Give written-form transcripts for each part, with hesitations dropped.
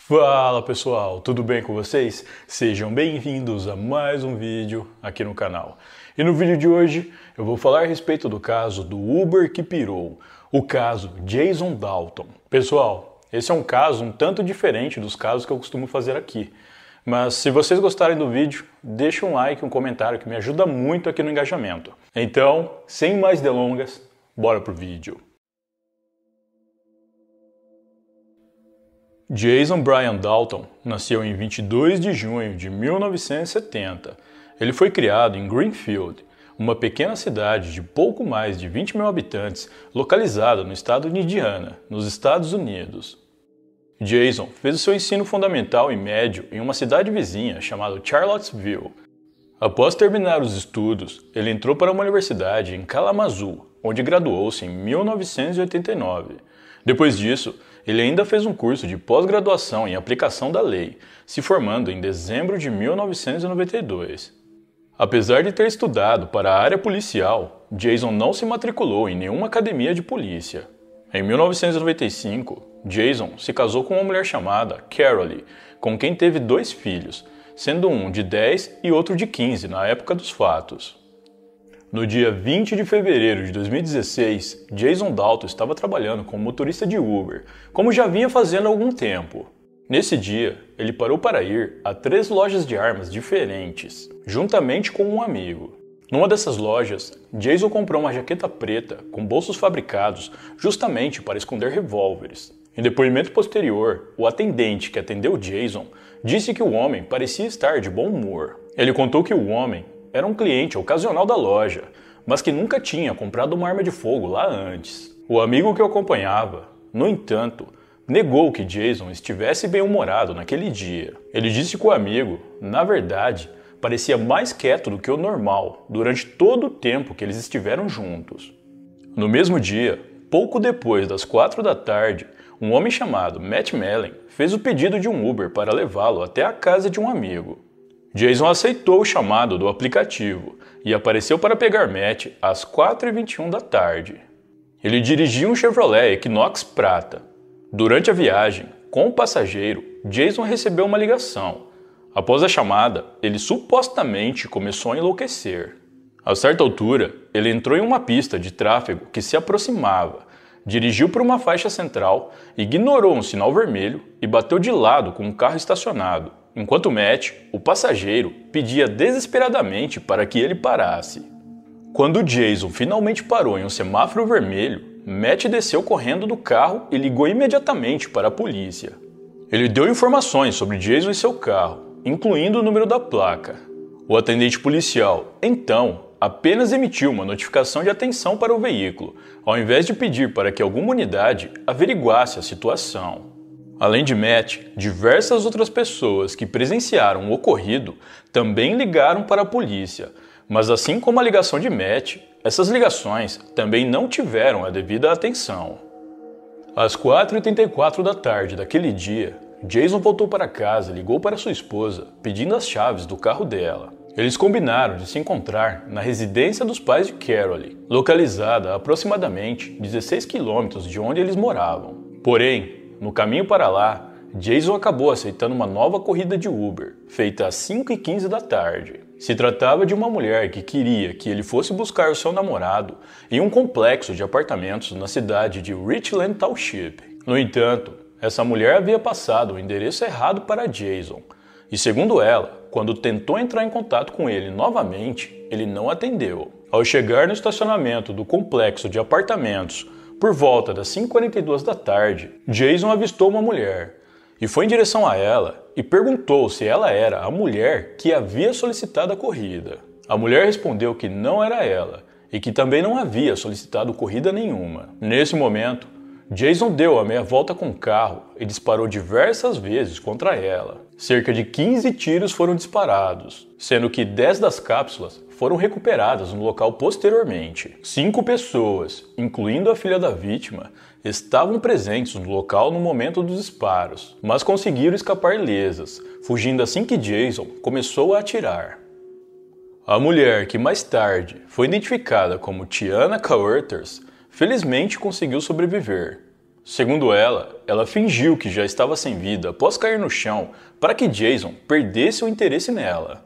Fala pessoal, tudo bem com vocês? Sejam bem-vindos a mais um vídeo aqui no canal. E no vídeo de hoje eu vou falar a respeito do caso do Uber que pirou, o caso Jason Dalton. Pessoal, esse é um caso um tanto diferente dos casos que eu costumo fazer aqui. Mas se vocês gostarem do vídeo, deixa um like, um comentário que me ajuda muito aqui no engajamento. Então, sem mais delongas, bora pro vídeo. Jason Brian Dalton nasceu em 22 de junho de 1970. Ele foi criado em Greenfield, uma pequena cidade de pouco mais de 20 mil habitantes, localizada no estado de Indiana, nos Estados Unidos. Jason fez o seu ensino fundamental e médio em uma cidade vizinha chamada Charlottesville. Após terminar os estudos, ele entrou para uma universidade em Kalamazoo, onde graduou-se em 1989. Depois disso, ele ainda fez um curso de pós-graduação em aplicação da lei, se formando em dezembro de 1992. Apesar de ter estudado para a área policial, Jason não se matriculou em nenhuma academia de polícia. Em 1995, Jason se casou com uma mulher chamada Carolee, com quem teve 2 filhos, sendo um de 10 e outro de 15 na época dos fatos. No dia 20 de fevereiro de 2016, Jason Dalton estava trabalhando como motorista de Uber, como já vinha fazendo há algum tempo. Nesse dia, ele parou para ir a 3 lojas de armas diferentes, juntamente com um amigo. Numa dessas lojas, Jason comprou uma jaqueta preta com bolsos fabricados justamente para esconder revólveres. Em depoimento posterior, o atendente que atendeu Jason disse que o homem parecia estar de bom humor. Ele contou que o homem era um cliente ocasional da loja, mas que nunca tinha comprado uma arma de fogo lá antes. O amigo que o acompanhava, no entanto, negou que Jason estivesse bem-humorado naquele dia. Ele disse que o amigo, na verdade, parecia mais quieto do que o normal durante todo o tempo que eles estiveram juntos. No mesmo dia, pouco depois das 4 da tarde, um homem chamado Matt Mellen fez o pedido de um Uber para levá-lo até a casa de um amigo. Jason aceitou o chamado do aplicativo e apareceu para pegar Matt às 4h21 da tarde. Ele dirigia um Chevrolet Equinox prata. Durante a viagem, com o passageiro, Jason recebeu uma ligação. Após a chamada, ele supostamente começou a enlouquecer. A certa altura, ele entrou em uma pista de tráfego que se aproximava, dirigiu por uma faixa central, ignorou um sinal vermelho e bateu de lado com um carro estacionado, enquanto Matt, o passageiro, pedia desesperadamente para que ele parasse. Quando Jason finalmente parou em um semáforo vermelho, Matt desceu correndo do carro e ligou imediatamente para a polícia. Ele deu informações sobre Jason e seu carro, incluindo o número da placa. O atendente policial, então, apenas emitiu uma notificação de atenção para o veículo, ao invés de pedir para que alguma unidade averiguasse a situação. Além de Matt, diversas outras pessoas que presenciaram o ocorrido também ligaram para a polícia, mas assim como a ligação de Matt, essas ligações também não tiveram a devida atenção. Às 4h34 da tarde daquele dia, Jason voltou para casa e ligou para sua esposa, pedindo as chaves do carro dela. Eles combinaram de se encontrar na residência dos pais de Carolee, localizada a aproximadamente 16 quilômetros de onde eles moravam. Porém, no caminho para lá, Jason acabou aceitando uma nova corrida de Uber, feita às 5h15 da tarde. Se tratava de uma mulher que queria que ele fosse buscar o seu namorado em um complexo de apartamentos na cidade de Richland Township. No entanto, essa mulher havia passado o endereço errado para Jason, e segundo ela, quando tentou entrar em contato com ele novamente, ele não atendeu. Ao chegar no estacionamento do complexo de apartamentos, por volta das 5h42 da tarde, Jason avistou uma mulher e foi em direção a ela e perguntou se ela era a mulher que havia solicitado a corrida. A mulher respondeu que não era ela e que também não havia solicitado corrida nenhuma. Nesse momento, Jason deu a meia volta com o carro e disparou diversas vezes contra ela. Cerca de 15 tiros foram disparados, sendo que 10 das cápsulas foram recuperadas no local posteriormente. 5 pessoas, incluindo a filha da vítima, estavam presentes no local no momento dos disparos, mas conseguiram escapar ilesas, fugindo assim que Jason começou a atirar. A mulher, que mais tarde foi identificada como Tiana Caworthers, felizmente conseguiu sobreviver. Segundo ela fingiu que já estava sem vida após cair no chão para que Jason perdesse o interesse nela.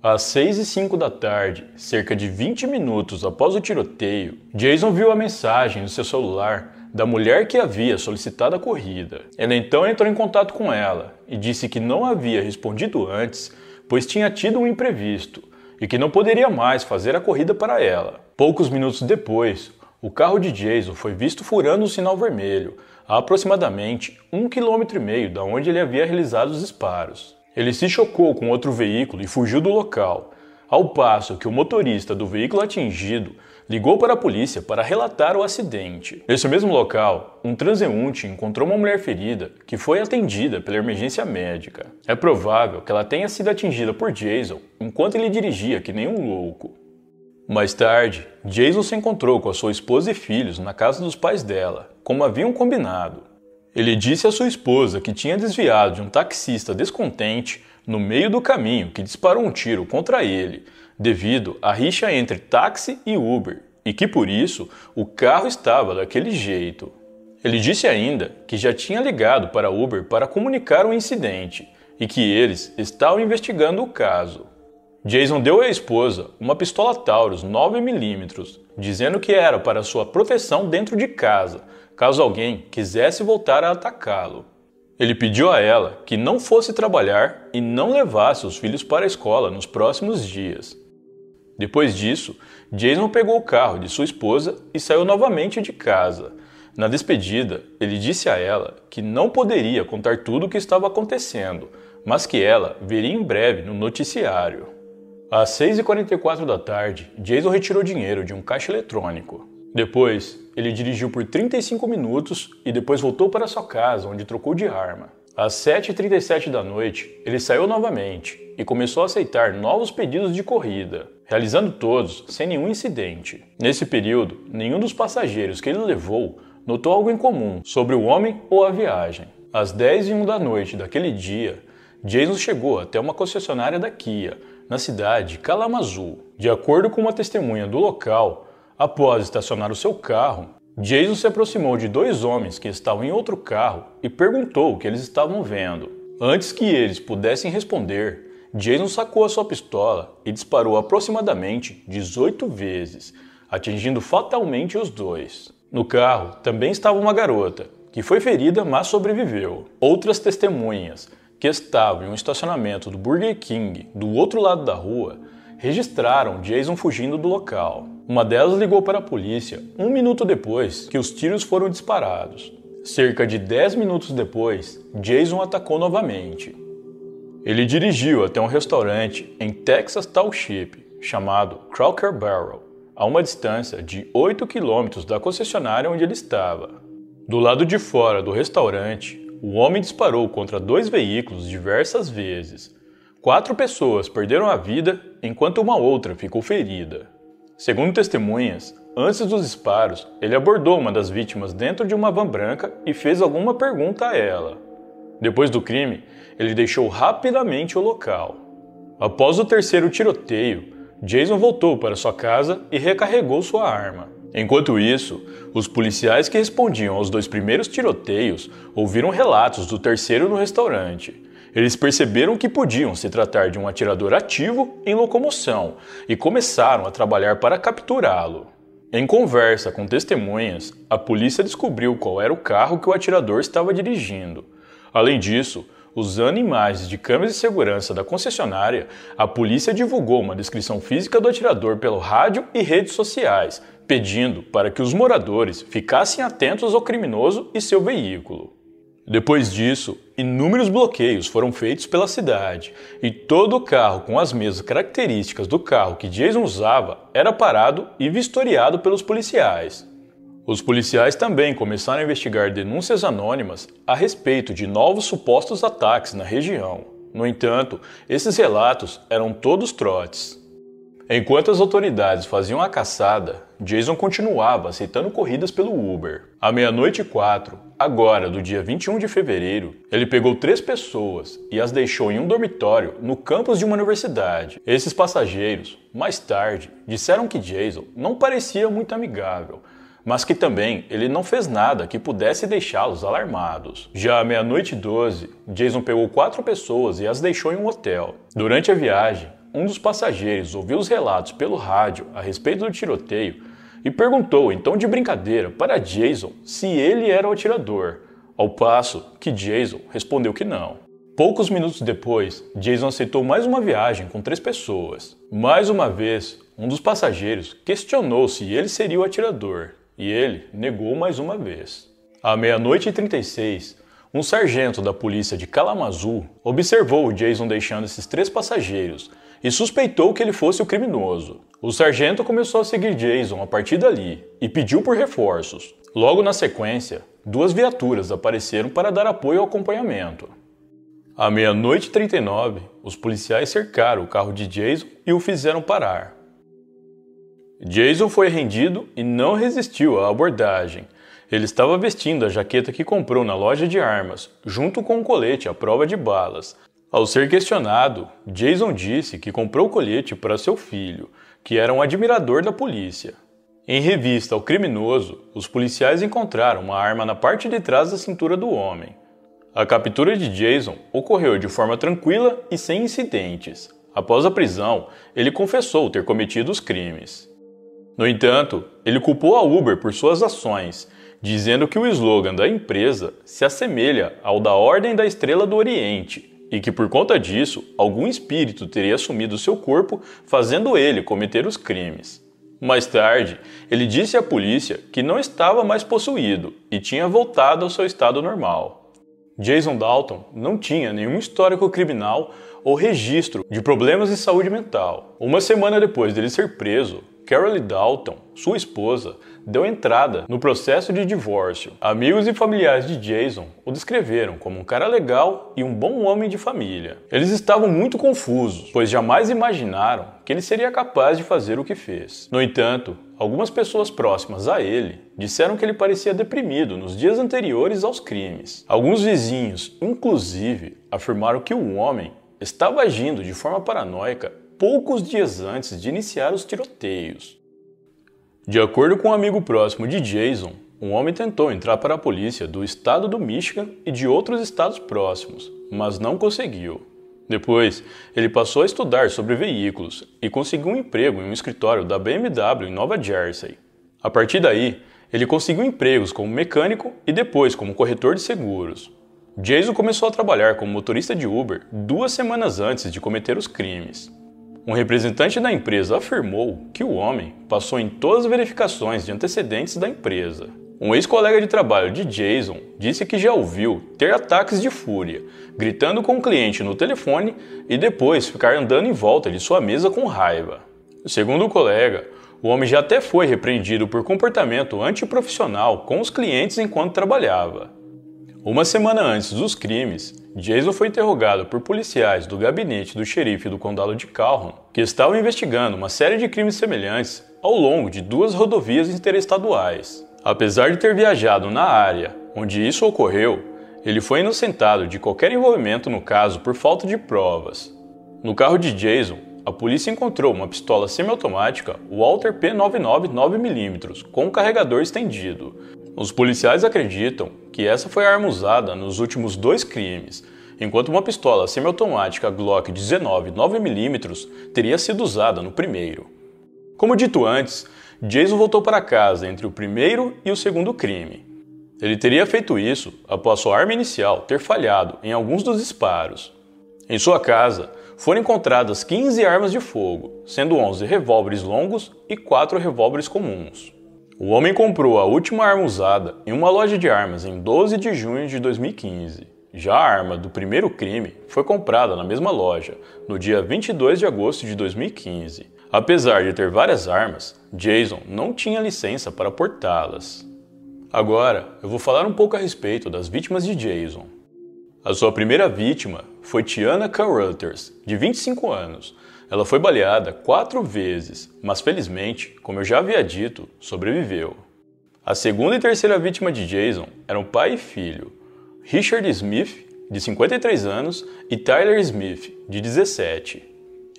Às 6h05 da tarde, cerca de 20 minutos após o tiroteio, Jason viu a mensagem no seu celular da mulher que havia solicitado a corrida. Ele então entrou em contato com ela e disse que não havia respondido antes, pois tinha tido um imprevisto e que não poderia mais fazer a corrida para ela. Poucos minutos depois, o carro de Jason foi visto furando o sinal vermelho, a aproximadamente 1,5 km da onde ele havia realizado os disparos. Ele se chocou com outro veículo e fugiu do local, ao passo que o motorista do veículo atingido ligou para a polícia para relatar o acidente. Nesse mesmo local, um transeunte encontrou uma mulher ferida que foi atendida pela emergência médica. É provável que ela tenha sido atingida por Jason enquanto ele dirigia que nem um louco. Mais tarde, Jason se encontrou com a sua esposa e filhos na casa dos pais dela, como haviam combinado. Ele disse à sua esposa que tinha desviado de um taxista descontente no meio do caminho que disparou um tiro contra ele, devido à rixa entre táxi e Uber, e que por isso o carro estava daquele jeito. Ele disse ainda que já tinha ligado para Uber para comunicar o incidente e que eles estavam investigando o caso. Jason deu à esposa uma pistola Taurus 9mm, dizendo que era para sua proteção dentro de casa, caso alguém quisesse voltar a atacá-lo. Ele pediu a ela que não fosse trabalhar e não levasse os filhos para a escola nos próximos dias. Depois disso, Jason pegou o carro de sua esposa e saiu novamente de casa. Na despedida, ele disse a ela que não poderia contar tudo o que estava acontecendo, mas que ela veria em breve no noticiário. Às 6h44 da tarde, Jason retirou dinheiro de um caixa eletrônico. Depois, ele dirigiu por 35 minutos e depois voltou para sua casa, onde trocou de arma. Às 7h37 da noite, ele saiu novamente e começou a aceitar novos pedidos de corrida, realizando todos sem nenhum incidente. Nesse período, nenhum dos passageiros que ele levou notou algo incomum sobre o homem ou a viagem. Às 10h01 da noite daquele dia, Jason chegou até uma concessionária da Kia, na cidade de Kalamazoo. De acordo com uma testemunha do local, após estacionar o seu carro, Jason se aproximou de dois homens que estavam em outro carro e perguntou o que eles estavam vendo. Antes que eles pudessem responder, Jason sacou a sua pistola e disparou aproximadamente 18 vezes, atingindo fatalmente os dois. No carro também estava uma garota, que foi ferida mas sobreviveu. Outras testemunhas, que estavam em um estacionamento do Burger King do outro lado da rua, registraram Jason fugindo do local. Uma delas ligou para a polícia 1 minuto depois que os tiros foram disparados. Cerca de 10 minutos depois, Jason atacou novamente. Ele dirigiu até um restaurante em Texas Township, chamado Cracker Barrel, a uma distância de 8 km da concessionária onde ele estava. Do lado de fora do restaurante, o homem disparou contra 2 veículos diversas vezes. 4 pessoas perderam a vida, enquanto uma outra ficou ferida. Segundo testemunhas, antes dos disparos, ele abordou uma das vítimas dentro de uma van branca e fez alguma pergunta a ela. Depois do crime, ele deixou rapidamente o local. Após o terceiro tiroteio, Jason voltou para sua casa e recarregou sua arma. Enquanto isso, os policiais que respondiam aos 2 primeiros tiroteios ouviram relatos do terceiro no restaurante. Eles perceberam que podiam se tratar de um atirador ativo em locomoção e começaram a trabalhar para capturá-lo. Em conversa com testemunhas, a polícia descobriu qual era o carro que o atirador estava dirigindo. Além disso, usando imagens de câmeras de segurança da concessionária, a polícia divulgou uma descrição física do atirador pelo rádio e redes sociais, pedindo para que os moradores ficassem atentos ao criminoso e seu veículo. Depois disso, inúmeros bloqueios foram feitos pela cidade e todo o carro com as mesmas características do carro que Jason usava era parado e vistoriado pelos policiais. Os policiais também começaram a investigar denúncias anônimas a respeito de novos supostos ataques na região. No entanto, esses relatos eram todos trotes. Enquanto as autoridades faziam a caçada, Jason continuava aceitando corridas pelo Uber. À 00:04, agora do dia 21 de fevereiro, ele pegou 3 pessoas e as deixou em um dormitório no campus de uma universidade. Esses passageiros, mais tarde, disseram que Jason não parecia muito amigável, mas que também ele não fez nada que pudesse deixá-los alarmados. Já à 00:12, Jason pegou 4 pessoas e as deixou em um hotel. Durante a viagem, um dos passageiros ouviu os relatos pelo rádio a respeito do tiroteio e perguntou, em tom de brincadeira, para Jason se ele era o atirador, ao passo que Jason respondeu que não. Poucos minutos depois, Jason aceitou mais uma viagem com 3 pessoas. Mais uma vez, um dos passageiros questionou se ele seria o atirador, e ele negou mais uma vez. À 00:36, um sargento da polícia de Kalamazoo observou o Jason deixando esses 3 passageiros e suspeitou que ele fosse o criminoso. O sargento começou a seguir Jason a partir dali e pediu por reforços. Logo na sequência, 2 viaturas apareceram para dar apoio ao acompanhamento. À 00:39, os policiais cercaram o carro de Jason e o fizeram parar. Jason foi rendido e não resistiu à abordagem. Ele estava vestindo a jaqueta que comprou na loja de armas, junto com um colete à prova de balas. Ao ser questionado, Jason disse que comprou o colete para seu filho, que era um admirador da polícia. Em revista ao criminoso, os policiais encontraram uma arma na parte de trás da cintura do homem. A captura de Jason ocorreu de forma tranquila e sem incidentes. Após a prisão, ele confessou ter cometido os crimes. No entanto, ele culpou a Uber por suas ações, dizendo que o slogan da empresa se assemelha ao da Ordem da Estrela do Oriente e que por conta disso, algum espírito teria assumido seu corpo, fazendo ele cometer os crimes. Mais tarde, ele disse à polícia que não estava mais possuído e tinha voltado ao seu estado normal. Jason Dalton não tinha nenhum histórico criminal ou registro de problemas de saúde mental. Uma semana depois dele ser preso, Carole Dalton, sua esposa, deu entrada no processo de divórcio. Amigos e familiares de Jason o descreveram como um cara legal e um bom homem de família. Eles estavam muito confusos, pois jamais imaginaram que ele seria capaz de fazer o que fez. No entanto, algumas pessoas próximas a ele disseram que ele parecia deprimido nos dias anteriores aos crimes. Alguns vizinhos, inclusive, afirmaram que o homem estava agindo de forma paranoica poucos dias antes de iniciar os tiroteios. De acordo com um amigo próximo de Jason, um homem tentou entrar para a polícia do estado do Michigan e de outros estados próximos, mas não conseguiu. Depois, ele passou a estudar sobre veículos e conseguiu um emprego em um escritório da BMW em Nova Jersey. A partir daí, ele conseguiu empregos como mecânico e depois como corretor de seguros. Jason começou a trabalhar como motorista de Uber 2 semanas antes de cometer os crimes. Um representante da empresa afirmou que o homem passou em todas as verificações de antecedentes da empresa. Um ex-colega de trabalho de Jason disse que já ouviu ter ataques de fúria, gritando com o cliente no telefone e depois ficar andando em volta de sua mesa com raiva. Segundo o colega, o homem já até foi repreendido por comportamento antiprofissional com os clientes enquanto trabalhava. Uma semana antes dos crimes, Jason foi interrogado por policiais do gabinete do xerife do condado de Calhoun, que estavam investigando uma série de crimes semelhantes ao longo de 2 rodovias interestaduais. Apesar de ter viajado na área onde isso ocorreu, ele foi inocentado de qualquer envolvimento no caso por falta de provas. No carro de Jason, a polícia encontrou uma pistola semiautomática Walther P99 9mm com um carregador estendido. Os policiais acreditam que essa foi a arma usada nos últimos 2 crimes, enquanto uma pistola semiautomática Glock 19 9mm teria sido usada no primeiro. Como dito antes, Jason voltou para casa entre o primeiro e o segundo crime. Ele teria feito isso após sua arma inicial ter falhado em alguns dos disparos. Em sua casa, foram encontradas 15 armas de fogo, sendo 11 revólveres longos e 4 revólveres comuns. O homem comprou a última arma usada em uma loja de armas em 12 de junho de 2015. Já a arma do primeiro crime foi comprada na mesma loja, no dia 22 de agosto de 2015. Apesar de ter várias armas, Jason não tinha licença para portá-las. Agora, eu vou falar um pouco a respeito das vítimas de Jason. A sua primeira vítima foi Tiana Carruthers, de 25 anos. Ela foi baleada 4 vezes, mas felizmente, como eu já havia dito, sobreviveu. A segunda e terceira vítima de Jason eram pai e filho, Richard Smith, de 53 anos, e Tyler Smith, de 17.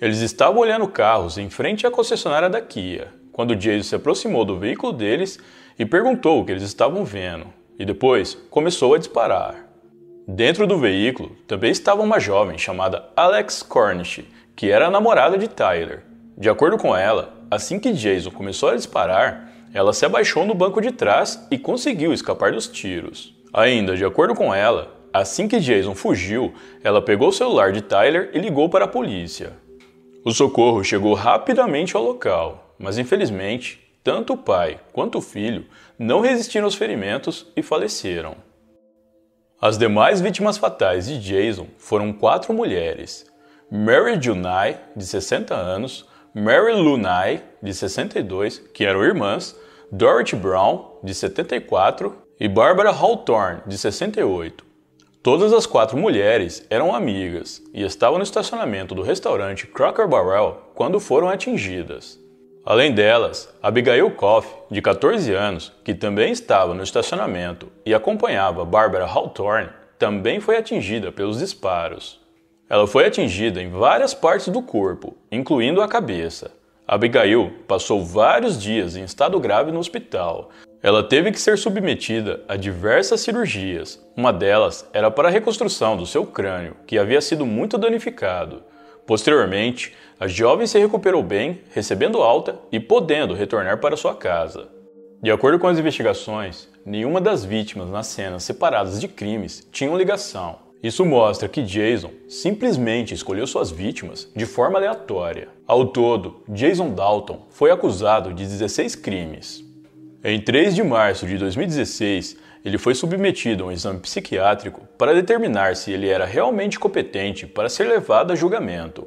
Eles estavam olhando carros em frente à concessionária da Kia, quando Jason se aproximou do veículo deles e perguntou o que eles estavam vendo, e depois começou a disparar. Dentro do veículo também estava uma jovem chamada Alex Cornish, que era a namorada de Tyler. De acordo com ela, assim que Jason começou a disparar, ela se abaixou no banco de trás e conseguiu escapar dos tiros. Ainda de acordo com ela, assim que Jason fugiu, ela pegou o celular de Tyler e ligou para a polícia. O socorro chegou rapidamente ao local, mas infelizmente, tanto o pai quanto o filho não resistiram aos ferimentos e faleceram. As demais vítimas fatais de Jason foram 4 mulheres: Mary Jo Nye, de 60 anos, Mary Lou Nye, de 62, que eram irmãs, Dorothy Brown, de 74, e Barbara Hawthorne, de 68. Todas as 4 mulheres eram amigas e estavam no estacionamento do restaurante Cracker Barrel quando foram atingidas. Além delas, Abigail Coffey, de 14 anos, que também estava no estacionamento e acompanhava Barbara Hawthorne, também foi atingida pelos disparos. Ela foi atingida em várias partes do corpo, incluindo a cabeça. Abigail passou vários dias em estado grave no hospital. Ela teve que ser submetida a diversas cirurgias. Uma delas era para a reconstrução do seu crânio, que havia sido muito danificado. Posteriormente, a jovem se recuperou bem, recebendo alta e podendo retornar para sua casa. De acordo com as investigações, nenhuma das vítimas nas cenas separadas de crimes tinham ligação. Isso mostra que Jason simplesmente escolheu suas vítimas de forma aleatória. Ao todo, Jason Dalton foi acusado de 16 crimes. Em 3 de março de 2016, ele foi submetido a um exame psiquiátrico para determinar se ele era realmente competente para ser levado a julgamento.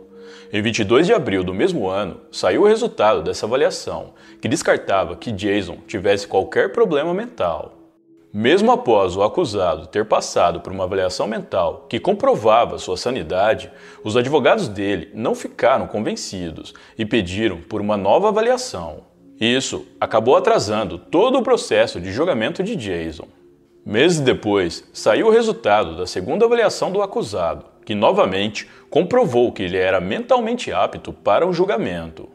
Em 22 de abril do mesmo ano, saiu o resultado dessa avaliação, que descartava que Jason tivesse qualquer problema mental. Mesmo após o acusado ter passado por uma avaliação mental que comprovava sua sanidade, os advogados dele não ficaram convencidos e pediram por uma nova avaliação. Isso acabou atrasando todo o processo de julgamento de Jason. Meses depois, saiu o resultado da segunda avaliação do acusado, que novamente comprovou que ele era mentalmente apto para um julgamento.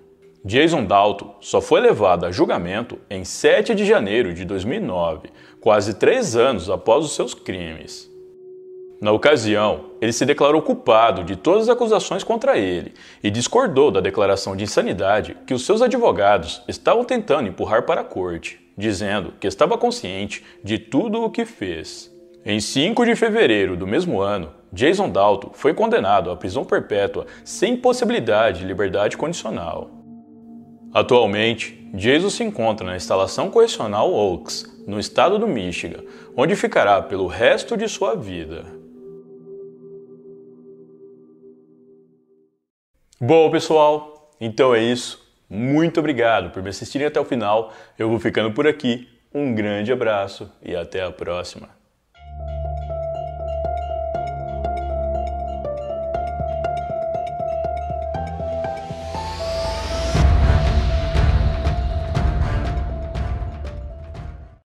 Jason Dalton só foi levado a julgamento em 7 de janeiro de 2009, quase 3 anos após os seus crimes. Na ocasião, ele se declarou culpado de todas as acusações contra ele e discordou da declaração de insanidade que os seus advogados estavam tentando empurrar para a corte, dizendo que estava consciente de tudo o que fez. Em 5 de fevereiro do mesmo ano, Jason Dalton foi condenado à prisão perpétua sem possibilidade de liberdade condicional. Atualmente, Jason se encontra na instalação correcional Oaks, no estado do Michigan, onde ficará pelo resto de sua vida. Bom, pessoal, então é isso. Muito obrigado por me assistirem até o final. Eu vou ficando por aqui. Um grande abraço e até a próxima.